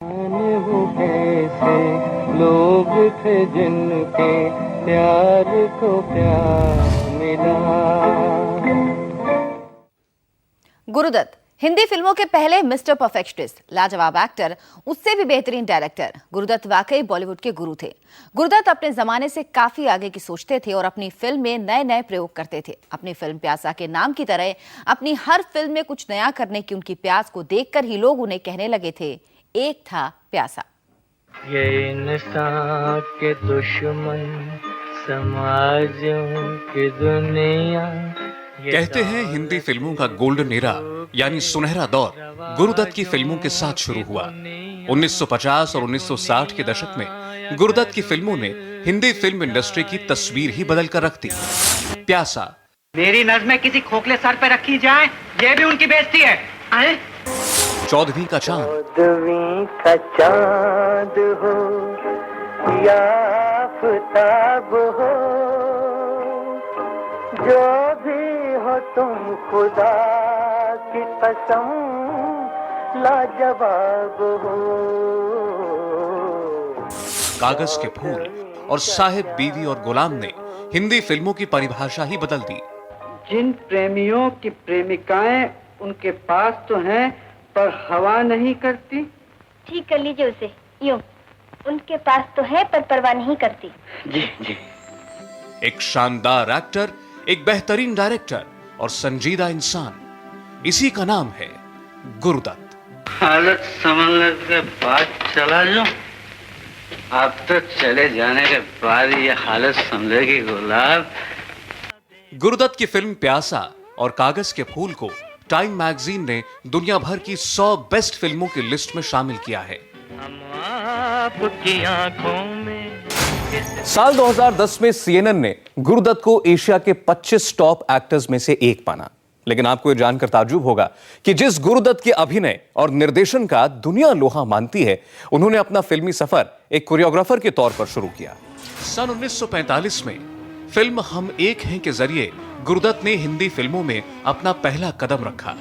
वो कैसे लोग थे जिनके प्यार को प्यार मिला। गुरुदत्त हिंदी फिल्मों के पहले मिस्टर परफेक्शनिस्ट, लाजवाब एक्टर, उससे भी बेहतरीन डायरेक्टर। गुरुदत्त वाकई बॉलीवुड के गुरु थे। गुरुदत्त अपने जमाने से काफी आगे की सोचते थे और अपनी फिल्म में नए नए प्रयोग करते थे। अपनी फिल्म प्यासा के नाम की तरह अपनी हर फिल्म में कुछ नया करने की उनकी प्यास को देखकर ही लोग उन्हें कहने लगे थे, एक था प्यासा। ये इंसान के दुश्मन समाजों की दुनिया। कहते हैं हिंदी फिल्मों का गोल्डन एरा यानी सुनहरा दौर गुरुदत्त की फिल्मों के साथ शुरू हुआ। 1950 और 1960 के दशक में गुरुदत्त की फिल्मों ने हिंदी फिल्म इंडस्ट्री की तस्वीर ही बदल कर रख दी। प्यासा, मेरी नज़्में किसी खोखले सर पे रखी जाए, ये भी उनकी बेइज्जती है। आए? चौदहवीं का चांद, चौदहवीं का चांद हो या आफताब हो, जो भी हो तुम खुदा की कसम लाजवाब हो। कागज के फूल और साहिब, बीवी और गुलाम ने हिंदी फिल्मों की परिभाषा ही बदल दी। जिन प्रेमियों की प्रेमिकाएं उनके पास तो हैं पर हवा नहीं करती। ठीक कर लीजिए उसे यूं, उनके पास तो है पर परवाह नहीं करती। जी जी। एक शानदार एक्टर, एक बेहतरीन डायरेक्टर और संजीदा इंसान, इसी का नाम है गुरुदत्त। हालत समझने के बाद चला जाऊं, आप तो चले जाने के बाद ये हालत समझेगी गुलाब। गुरुदत्त की फिल्म प्यासा और कागज के फूल को टाइम मैगजीन ने दुनिया भर की 100 बेस्ट फिल्मों की लिस्ट में शामिल किया है। हम आपकी आंखों में। साल 2010 में CNN ने गुरुदत्त को एशिया के 25 टॉप एक्टर्स में से एक माना। लेकिन आपको यह जानकर ताज्जुब होगा कि जिस गुरुदत्त के अभिनय और निर्देशन का दुनिया लोहा मानती है, उन्होंने अपना फिल्मी सफर एक कोरियोग्राफर के तौर पर शुरू किया। सन 1945 में फिल्म हम एक हैं के जरिए गुरुदत्त ने हिंदी फिल्मों में अपना पहला कदम रखा।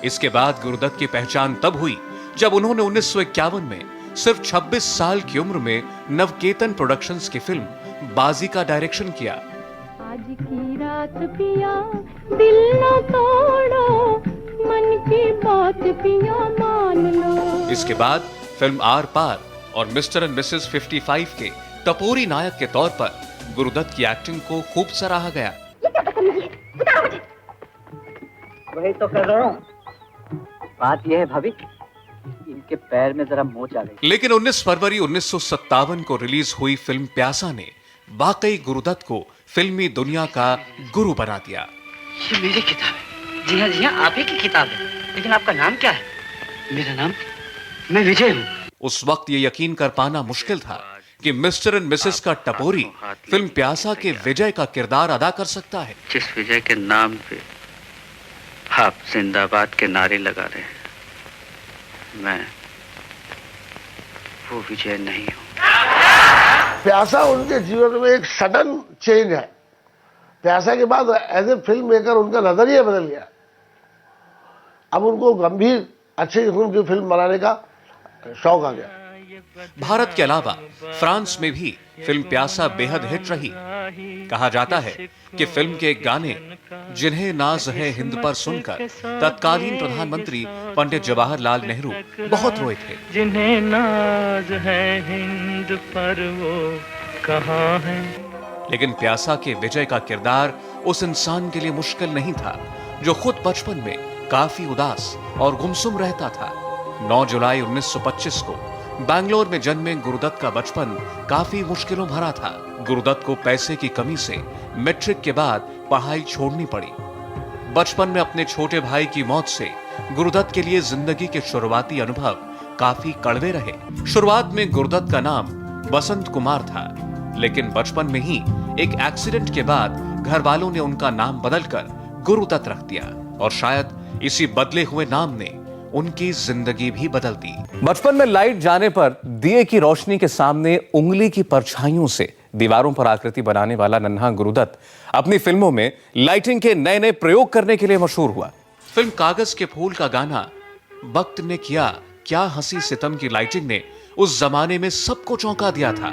इसके बाद गुरुदत्त की पहचान तब हुई जब उन्होंने 1951 में सिर्फ 26 साल की उम्र में नवकेतन प्रोडक्शंस की फिल्म बाजी का डायरेक्शन किया। आज की रात पिया दिल न तोड़ो, मन की बात पिया मान लो। इसके बाद फिल्म आर पार और मिस्टर एंड मिसेस 55 के टपोरी नायक के तौर पर गुरुदत्त की एक्टिंग को खूब सराहा गया। वही तो कर रहा हूँ। बात यह है भाभी, इनके पैर में जरा मोच आ गई। लेकिन 19 फरवरी 1957 को रिलीज हुई फिल्म प्यासा ने वाकई गुरुदत्त को फिल्मी दुनिया का गुरु बना दिया। ये मेरी किताब है। जी हाँ जी हाँ, आप ही की किताब है। लेकिन आपका नाम क्या है? मेरा नाम, मैं विजय हूँ। उस वक्त ये यकीन कर पाना मुश्किल था कि मिस्टर एंड मिसेस का टपोरी फिल्म प्यासा के विजय का किरदार अदा कर सकता है। जिस विजय के नाम पे आप जिंदाबाद के नारे लगा रहे हैं, मैं वो विजय नहीं हूँ। प्यासा उनके जीवन में एक सडन चेंज है। प्यासा के बाद एज ए फिल्म मेकर उनका नजरिया बदल गया। अब उनको गंभीर अच्छी किस्म की फिल्म बनाने का शौक आ गया। भारत के अलावा फ्रांस में भी फिल्म प्यासा बेहद हिट रही। कहा जाता है कि फिल्म के गाने जिन्हें नाज है हिंद पर सुनकर तत्कालीन प्रधानमंत्री पंडित जवाहरलाल नेहरू बहुत रोए थे। जिन्हें नाज है हिंद पर वो कहाँ है। लेकिन प्यासा के विजय का किरदार उस इंसान के लिए मुश्किल नहीं था जो खुद बचपन में काफी उदास और गुमसुम रहता था। 9 जुलाई 1925 को बैंगलोर में जन्मे गुरुदत्त का बचपन काफी मुश्किलों भरा था। गुरुदत्त को पैसे की कमी से मैट्रिक के बाद पढ़ाई छोड़नी पड़ी। बचपन में अपने छोटे भाई की मौत से गुरुदत्त के लिए जिंदगी के शुरुआती अनुभव काफी कड़वे रहे। शुरुआत में गुरुदत्त का नाम बसंत कुमार था, लेकिन बचपन में ही एक एक्सीडेंट के बाद घर वालों ने उनका नाम बदलकर गुरुदत्त रख दिया और शायद इसी बदले हुए नाम ने उनकी जिंदगी भी बदल दी। बचपन में लाइट जाने पर दिए की रोशनी के सामने उंगली की परछाइयों से दीवारों पर आकृति बनाने वाला नन्हा गुरुदत्त अपनी फिल्मों में लाइटिंग के नए नए प्रयोग करने के लिए मशहूर हुआ। फिल्म कागज के फूल का गाना वक्त ने किया क्या हंसी सितम की लाइटिंग ने उस जमाने में सबको चौंका दिया था।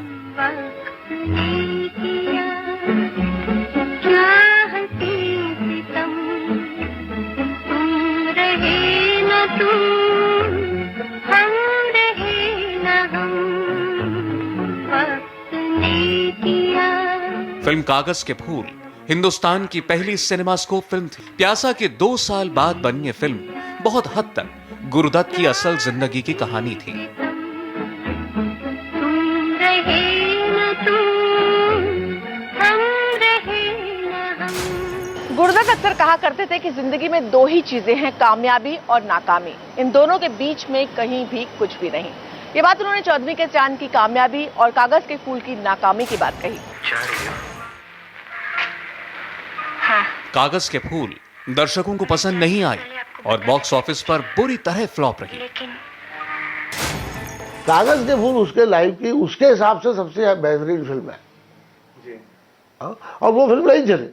फिल्म कागज के फूल हिंदुस्तान की पहली सिनेमास्कोप फिल्म थी। प्यासा के 2 साल बाद बनी ये फिल्म बहुत हद तक गुरुदत्त की असल जिंदगी की कहानी थी। गुरुदत्त अक्सर कहा करते थे कि जिंदगी में 2 ही चीजें हैं, कामयाबी और नाकामी। इन दोनों के बीच में कहीं भी कुछ भी नहीं। ये बात उन्होंने चौदहवीं के चांद की कामयाबी और कागज के फूल की नाकामी की बात कही। हाँ। कागज के फूल दर्शकों को पसंद नहीं आई और बॉक्स ऑफिस पर बुरी तरह फ्लॉप रही। कागज के फूल उसके लाइफ की उसके हिसाब से सबसे बेहतरीन फिल्म है जी। और वो फिल्म नहीं चली।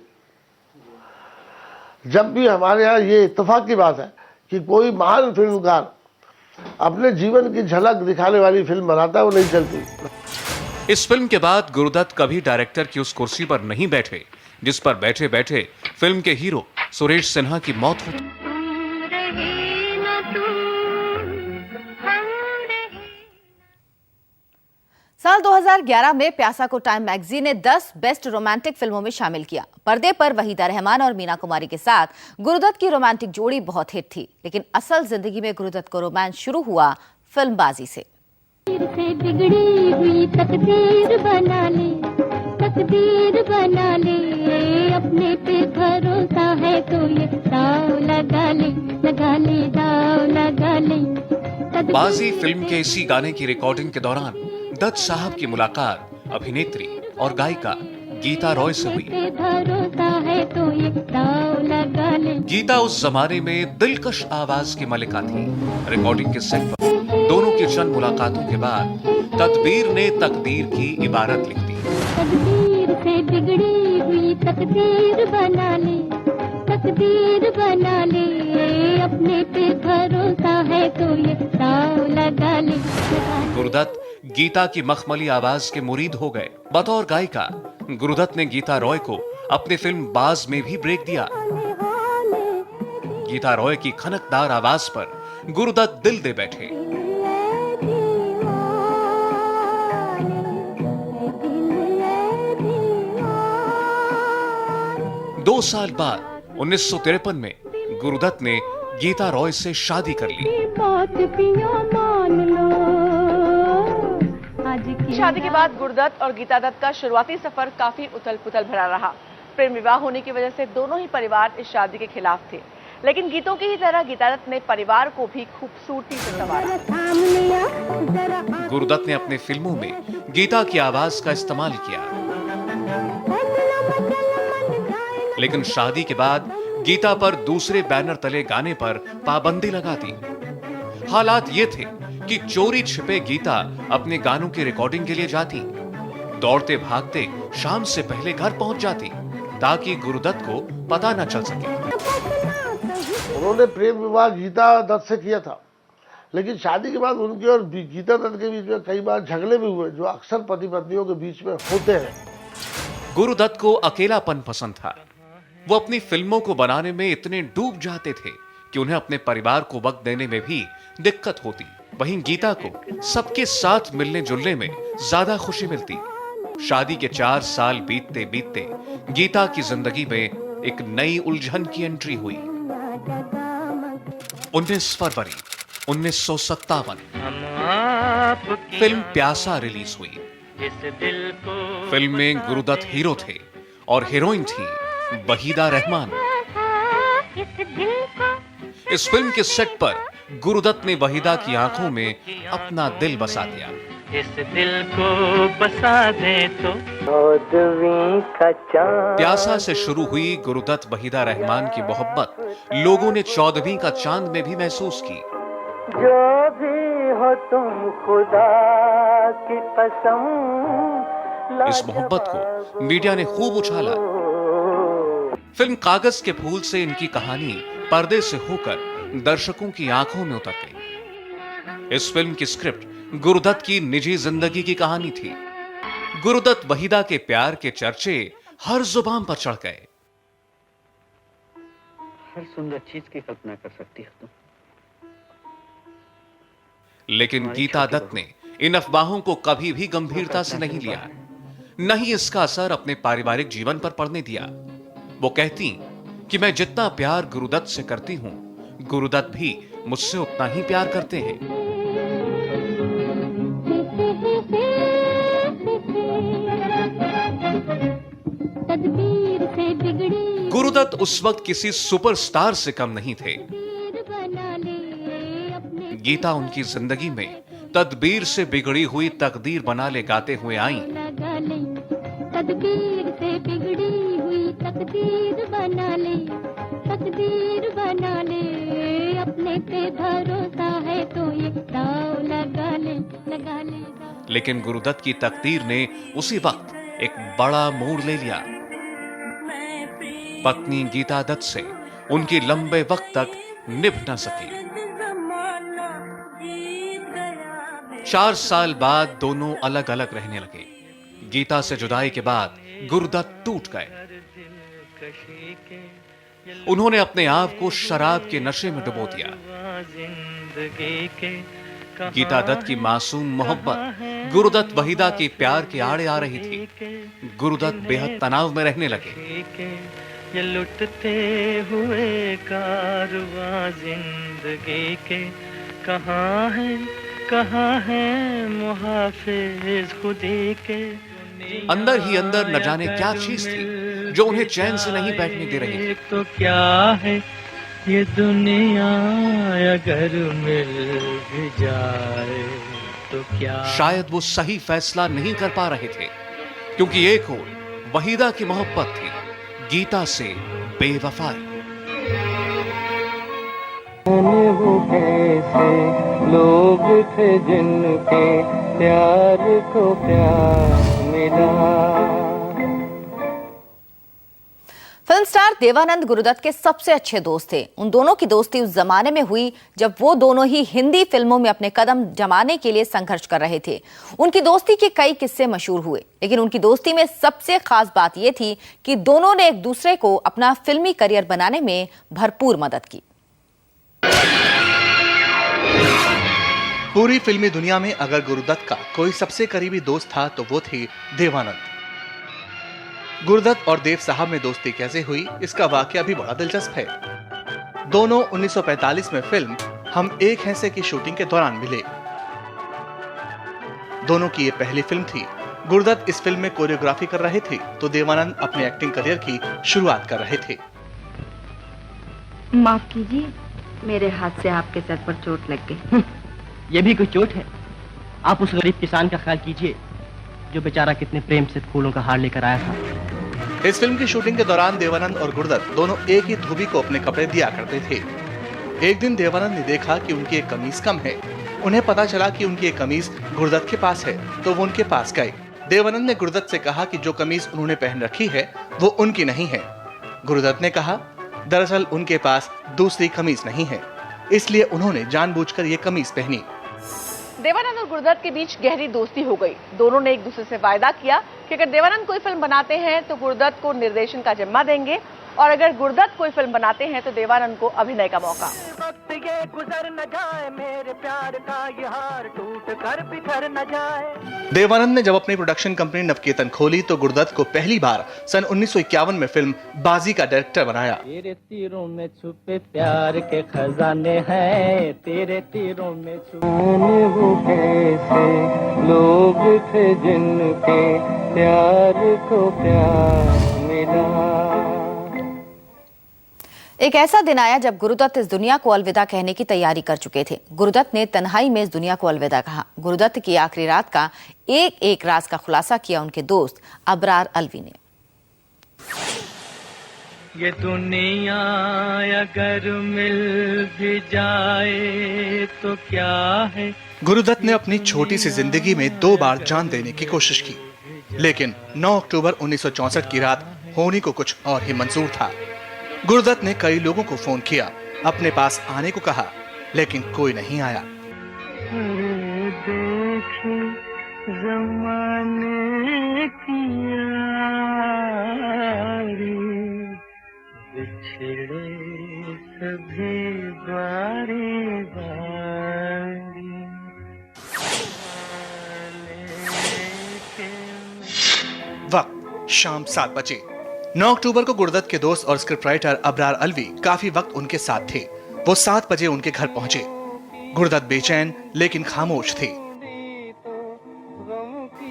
जब भी हमारे यहाँ ये इत्तेफाक की बात है कि कोई महान फिल्मकार अपने जीवन की झलक दिखाने वाली फिल्म बनाता है, वो नहीं चलती। इस फिल्म के बाद गुरुदत्त कभी डायरेक्टर की उस कुर्सी पर नहीं बैठे जिस पर बैठे बैठे फिल्म के हीरो सुरेश सिन्हा की मौत होती। साल 2011 में प्यासा को टाइम मैगजीन ने 10 बेस्ट रोमांटिक फिल्मों में शामिल किया। पर्दे पर वहीदा रहमान और मीना कुमारी के साथ गुरुदत्त की रोमांटिक जोड़ी बहुत हिट थी, लेकिन असल जिंदगी में गुरुदत्त को रोमांस शुरू हुआ फिल्मबाजी से। बिगड़ी हुई तकदीर बना ले, तकदीर बना ले, अपने पे भरोसा है तो ये दाव लगा ले, लगा ले, दाव लगा ले। बाजी फिल्म के इसी गाने की रिकॉर्डिंग के दौरान दत्त साहब की मुलाकात अभिनेत्री और गायिका गीता रॉय से हुई। गीता उस जमाने में दिलकश आवाज की मलिका थी। रिकॉर्डिंग के सेट पर दोनों की चंद मुलाकातों के बाद तकदीर ने तकदीर की इबारत लिख दी। तकदीर से बिगड़ी हुई तकदीर बना ले, तकदीर बना ले, अपने पे भरोसा है तो ये दाव लगा ले। गुरुदत्त गीता की मखमली आवाज के मुरीद हो गए। बतौर गायिका गुरुदत्त ने गीता रॉय को अपनी फिल्म बाज में भी ब्रेक दिया। गीता रॉय की खनकदार आवाज पर गुरुदत्त दिल दे बैठे। दो साल बाद 1953 में गुरुदत्त ने गीता रॉय से शादी कर ली। शादी के बाद गुरुदत्त और गीता दत्त का शुरुआती सफर काफी उथल पुथल भरा रहा। प्रेम विवाह होने की वजह से दोनों ही परिवार इस शादी के खिलाफ थे, लेकिन गीतों की ही तरह गीता दत्त ने परिवार को भी खूबसूरती से संवारा। गुरुदत्त ने अपनी फिल्मों में गीता की आवाज का इस्तेमाल किया, लेकिन शादी के बाद गीता पर दूसरे बैनर तले गाने पर पाबंदी लगा दी। हालात ये थे कि चोरी छिपे गीता अपने गानों की रिकॉर्डिंग के लिए जाती, दौड़ते भागते शाम से पहले घर पहुंच जाती ताकि गुरुदत्त को पता न चल सके। उन्होंने प्रेम विवाह गीता दत्त से किया था, लेकिन शादी के बाद उनके और गीता दत्त के बीच में कई बार झगड़े भी हुए, जो अक्सर पति पत्नियों के बीच में होते हैं। गुरुदत्त को अकेलापन पसंद था। वो अपनी फिल्मों को बनाने में इतने डूब जाते थे कि उन्हें अपने परिवार को वक्त देने में भी दिक्कत होती। वहीं गीता को सबके साथ मिलने जुलने में ज्यादा खुशी मिलती। शादी के 4 साल बीतते बीतते गीता की जिंदगी में एक नई उलझन की एंट्री हुई। 19 फरवरी 1957 फिल्म प्यासा रिलीज हुई। फिल्म में गुरुदत्त हीरो थे और हीरोइन थी वहीदा रहमान। इस फिल्म के सेट पर गुरुदत्त ने वहीदा की आंखों में अपना दिल बसा दिया। इस दिल को बसा दे तो प्यासा से शुरू हुई गुरुदत्त वहीदा रहमान की मोहब्बत लोगों ने 14वीं का चांद में भी महसूस की। जो भी हो तुम खुदा की कसम। इस मोहब्बत को मीडिया ने खूब उछाला। फिल्म कागज के फूल से इनकी कहानी पर्दे से होकर दर्शकों की आंखों में उतर गई। इस फिल्म की स्क्रिप्ट गुरुदत्त की निजी जिंदगी की कहानी थी। गुरुदत्त वहीदा के प्यार के चर्चे हर जुबान पर चढ़ गए। हर सुंदर चीज की कल्पना कर सकती हो तुम। लेकिन गीता दत्त ने इन अफवाहों को कभी भी गंभीरता से नहीं लिया, न ही इसका असर अपने पारिवारिक जीवन पर पड़ने दिया। वो कहती कि मैं जितना प्यार गुरुदत्त से करती हूं, गुरुदत्त भी मुझसे उतना ही प्यार करते हैं। गुरुदत्त उस वक्त किसी सुपरस्टार से कम नहीं थे। गीता उनकी जिंदगी में तदबीर से बिगड़ी हुई तकदीर बना ले गाते हुए आई। तकदीर से बिगड़ी हुई तकदीर बना ले, तकदीर बना ले, अपने पे भरोसा है तो ये दाव लगा ले, लगा ले। लेकिन गुरुदत्त की तकदीर ने उसी वक्त एक बड़ा मोड़ ले लिया। पत्नी गीता दत्त से उनकी लंबे वक्त तक निभ न सकी। 4 साल बाद दोनों अलग अलग रहने लगे। गीता से जुदाई के बाद गुरुदत्त टूट गए। उन्होंने अपने आप को शराब के नशे में डुबो दिया। गीता दत्त की मासूम मोहब्बत गुरुदत्त वहीदा के प्यार के आड़े आ रही थी। गुरुदत्त बेहद तनाव में रहने लगे। ये लुटते हुए कारवां जिंदगी के कहाँ है मुहाफिज खुदी के। अंदर ही अंदर न जाने क्या चीज थी जो उन्हें चैन से नहीं बैठने दे रही थी। तो क्या है ये दुनिया अगर मिल भी जाए तो क्या। शायद वो सही फैसला नहीं कर पा रहे थे, क्योंकि एक ओर वहीदा की मोहब्बत थी, गीता से बेवफाई। वो कैसे लोग थे जिनके प्यार को प्यार मिला। फिल्म स्टार देवानंद गुरुदत्त के सबसे अच्छे दोस्त थे। उन दोनों की दोस्ती उस जमाने में हुई जब वो दोनों ही हिंदी फिल्मों में अपने कदम जमाने के लिए संघर्ष कर रहे थे। उनकी दोस्ती के कई किस्से मशहूर हुए, लेकिन उनकी दोस्ती में सबसे खास बात यह थी कि दोनों ने एक दूसरे को अपना फिल्मी करियर बनाने में भरपूर मदद की। पूरी फिल्मी दुनिया में अगर गुरुदत्त का कोई सबसे करीबी दोस्त था तो वो थे देवानंद। गुरुदत्त और देव साहब में दोस्ती कैसे हुई, इसका वाकया भी बड़ा दिलचस्प है। दोनों 1945 में फिल्म हम एक हैं से की शूटिंग के दौरान मिले। दोनों की ये पहली फिल्म थी। गुरुदत्त इस फिल्म में कोरियोग्राफी कर रहे थे तो देवानंद अपने एक्टिंग करियर की शुरुआत कर रहे थे। माफ कीजिए, मेरे हाथ से आपके सर पर चोट लग गई। ये भी कोई चोट है? आप उस गरीब किसान का ख्याल कीजिए जो बेचारा कितने प्रेम से फूलों का हार लेकर आया था। इस फिल्म की शूटिंग के दौरान देवानंद और गुरुदत्त दोनों एक ही धोबी को अपने कपड़े दिया करते थे। एक दिन देवानंद ने देखा कि उनकी एक कमीज कम है। उन्हें पता चला कि उनकी एक कमीज गुरुदत्त के पास है, तो वो उनके पास गए। देवानंद ने गुरुदत्त से कहा कि जो कमीज उन्होंने पहन रखी है वो उनकी नहीं है। गुरुदत्त ने कहा दरअसल उनके पास दूसरी कमीज नहीं है, इसलिए उन्होंने जानबूझकर ये कमीज पहनी। देवानंद और गुरुदत्त के बीच गहरी दोस्ती हो गई। दोनों ने एक दूसरे से वायदा किया कि अगर देवानंद कोई फिल्म बनाते हैं तो गुरुदत्त को निर्देशन का जिम्मा देंगे, और अगर गुरुदत्त कोई फिल्म बनाते हैं तो देवानंद को अभिनय का मौका। वक्त ये गुजर न जाए, मेरे प्यार का ये हार टूट कर बिखर न जाए। देवानंद ने जब अपनी प्रोडक्शन कंपनी नवकेतन खोली तो गुरुदत्त को पहली बार सन 1951 में फिल्म बाजी का डायरेक्टर बनाया। तेरे तीरों में छुपे प्यार के खजाने हैं, तेरे तीरों में छुपे वो कैसे लोग थे जिनके प्यार को प्यार मिला। एक ऐसा दिन आया जब गुरुदत्त इस दुनिया को अलविदा कहने की तैयारी कर चुके थे। गुरुदत्त ने तन्हाई में इस दुनिया को अलविदा कहा। गुरुदत्त की आखिरी रात का एक एक राज का खुलासा किया उनके दोस्त अबरार अलवी ने। ये दुनिया अगर मिल भी जाए तो क्या है। गुरुदत्त ने अपनी छोटी सी जिंदगी में 2 बार जान देने की कोशिश की, लेकिन 9 अक्टूबर 1964 की रात होनी को कुछ और ही मंजूर था। गुरुदत्त ने कई लोगों को फोन किया, अपने पास आने को कहा, लेकिन कोई नहीं आया। देखी जमाने की यारी, बिछड़े सभी बारी बारी। वक्त शाम 7 बजे। 9 अक्टूबर को गुरुदत्त के दोस्त और स्क्रिप्ट राइटर अबरार अलवी काफी वक्त उनके साथ थे। वो 7 बजे उनके घर पहुंचे। गुरुदत्त बेचैन लेकिन खामोश थे।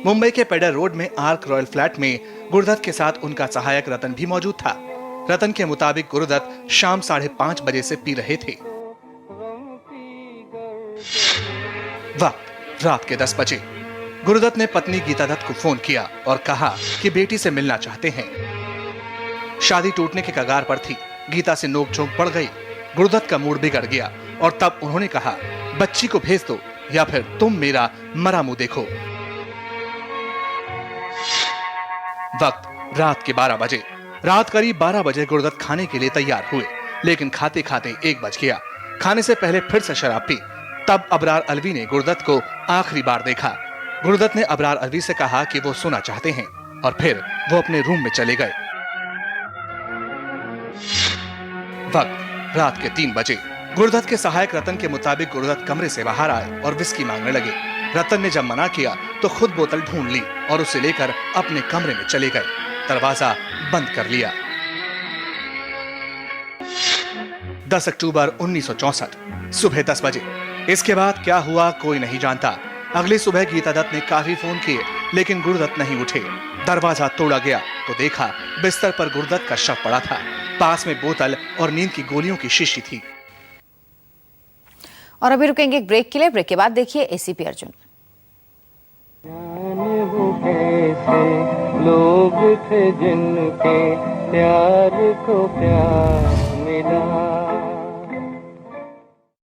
मुंबई के पेडर रोड में आर्क रॉयल फ्लैट में गुरुदत्त के साथ उनका सहायक रतन भी मौजूद था। रतन के मुताबिक गुरुदत्त शाम 5:30 बजे से पी रहे थे। वक्त रात के 10 बजे। गुरुदत्त ने पत्नी गीता दत्त को फोन किया और कहा कि बेटी से मिलना चाहते हैं। शादी टूटने के कगार पर थी। गीता से नोकझोंक बढ़ गई। गुरुदत्त का मूड बिगड़ गया और तब उन्होंने कहा, बच्ची को भेज दो या फिर तुम मेरा मरा मुंह देखो। वक्त रात के 12 बजे। रात करीब 12 बजे गुरुदत्त खाने के लिए तैयार हुए, लेकिन खाते खाते 1 बज गया। खाने से पहले फिर से शराब पी। तब अबरार अलवी ने गुरुदत्त को आखिरी बार देखा। गुरुदत्त ने अबरार अलवी से कहा कि वो सोना चाहते हैं और फिर वो अपने रूम में चले गए। वक्त रात के 3 बजे। गुरुदत्त के सहायक रतन के मुताबिक गुरुदत्त कमरे से बाहर आए और विस्की मांगने लगे। रतन ने जब मना किया तो खुद बोतल ढूंढ ली और उसे लेकर अपने कमरे में चले गए। दरवाजा बंद कर लिया। 10 अक्टूबर 1964 सुबह 10 बजे। इसके बाद क्या हुआ कोई नहीं जानता। अगली सुबह गीता दत्त ने काफी फोन किए लेकिन गुरुदत्त नहीं उठे। दरवाजा तोड़ा गया तो देखा बिस्तर पर गुरुदत्त का शव पड़ा था। पास में बोतल और नींद की गोलियों की शीशी थी। और अभी रुकेंगे एक ब्रेक के लिए। ब्रेक के बाद देखिए एसीपी अर्जुन। वो कैसे लोग थे जिनके प्यार को प्यार